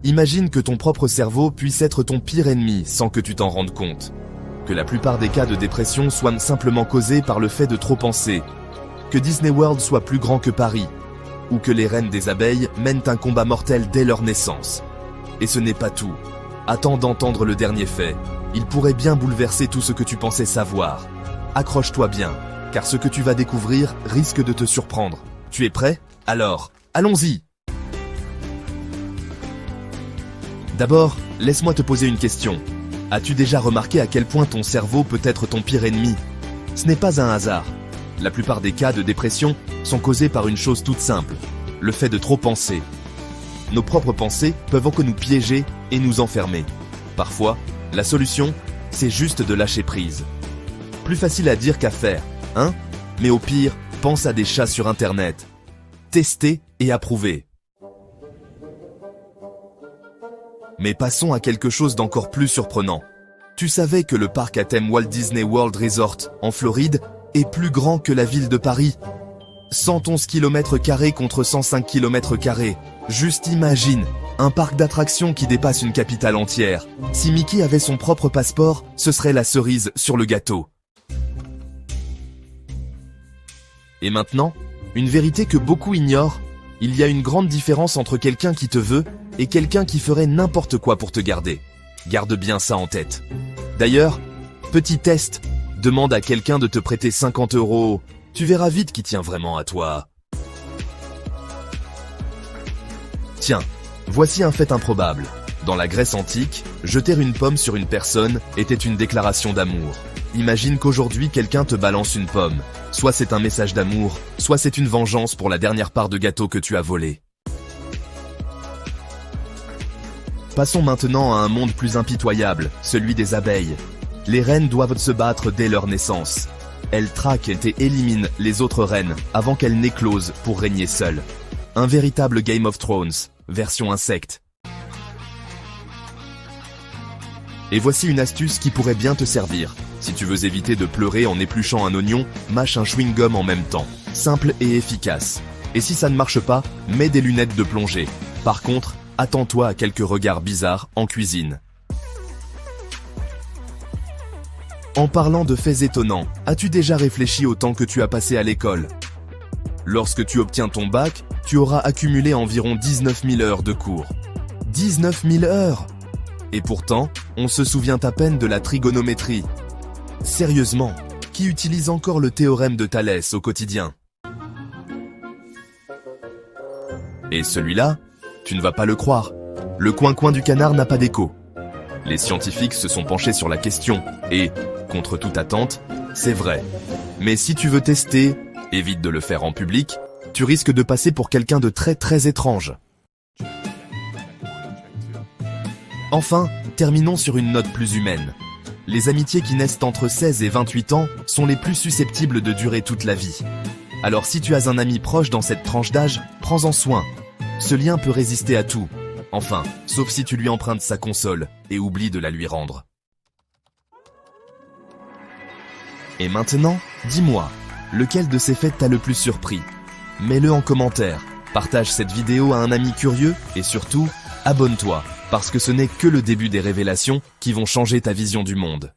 Imagine que ton propre cerveau puisse être ton pire ennemi sans que tu t'en rendes compte. Que la plupart des cas de dépression soient simplement causés par le fait de trop penser. Que Disney World soit plus grand que Paris. Ou que les reines des abeilles mènent un combat mortel dès leur naissance. Et ce n'est pas tout. Attends d'entendre le dernier fait. Il pourrait bien bouleverser tout ce que tu pensais savoir. Accroche-toi bien, car ce que tu vas découvrir risque de te surprendre. Tu es prêt? Alors, allons-y! D'abord, laisse-moi te poser une question. As-tu déjà remarqué à quel point ton cerveau peut être ton pire ennemi? Ce n'est pas un hasard. La plupart des cas de dépression sont causés par une chose toute simple, le fait de trop penser. Nos propres pensées peuvent encore nous piéger et nous enfermer. Parfois, la solution, c'est juste de lâcher prise. Plus facile à dire qu'à faire, hein? Mais au pire, pense à des chats sur Internet. Tester et approuver. Mais passons à quelque chose d'encore plus surprenant. Tu savais que le parc à thème Walt Disney World Resort, en Floride, est plus grand que la ville de Paris? 111 km² contre 105 km². Juste imagine, un parc d'attractions qui dépasse une capitale entière. Si Mickey avait son propre passeport, ce serait la cerise sur le gâteau. Et maintenant, une vérité que beaucoup ignorent, il y a une grande différence entre quelqu'un qui te veut et quelqu'un qui ferait n'importe quoi pour te garder. Garde bien ça en tête. D'ailleurs, petit test, demande à quelqu'un de te prêter 50 €. Tu verras vite qui tient vraiment à toi. Tiens, voici un fait improbable. Dans la Grèce antique, jeter une pomme sur une personne était une déclaration d'amour. Imagine qu'aujourd'hui quelqu'un te balance une pomme. Soit c'est un message d'amour, soit c'est une vengeance pour la dernière part de gâteau que tu as volée. Passons maintenant à un monde plus impitoyable, celui des abeilles. Les reines doivent se battre dès leur naissance. Elles traquent et éliminent les autres reines avant qu'elles n'éclosent pour régner seules. Un véritable Game of Thrones, version insecte. Et voici une astuce qui pourrait bien te servir. Si tu veux éviter de pleurer en épluchant un oignon, mâche un chewing-gum en même temps. Simple et efficace. Et si ça ne marche pas, mets des lunettes de plongée. Par contre, attends-toi à quelques regards bizarres en cuisine. En parlant de faits étonnants, as-tu déjà réfléchi au temps que tu as passé à l'école? Lorsque tu obtiens ton bac, tu auras accumulé environ 19 000 heures de cours. 19 000 heures! Et pourtant, on se souvient à peine de la trigonométrie. Sérieusement, qui utilise encore le théorème de Thalès au quotidien? Et celui-là, tu ne vas pas le croire. Le coin-coin du canard n'a pas d'écho. Les scientifiques se sont penchés sur la question et, contre toute attente, c'est vrai. Mais si tu veux tester, évite de le faire en public, tu risques de passer pour quelqu'un de très étrange. Enfin, terminons sur une note plus humaine. Les amitiés qui naissent entre 16 et 28 ans sont les plus susceptibles de durer toute la vie. Alors si tu as un ami proche dans cette tranche d'âge, prends-en soin. Ce lien peut résister à tout. Enfin, sauf si tu lui empruntes sa console et oublies de la lui rendre. Et maintenant, dis-moi, lequel de ces faits t'a le plus surpris? Mets-le en commentaire, partage cette vidéo à un ami curieux et surtout, abonne-toi, parce que ce n'est que le début des révélations qui vont changer ta vision du monde.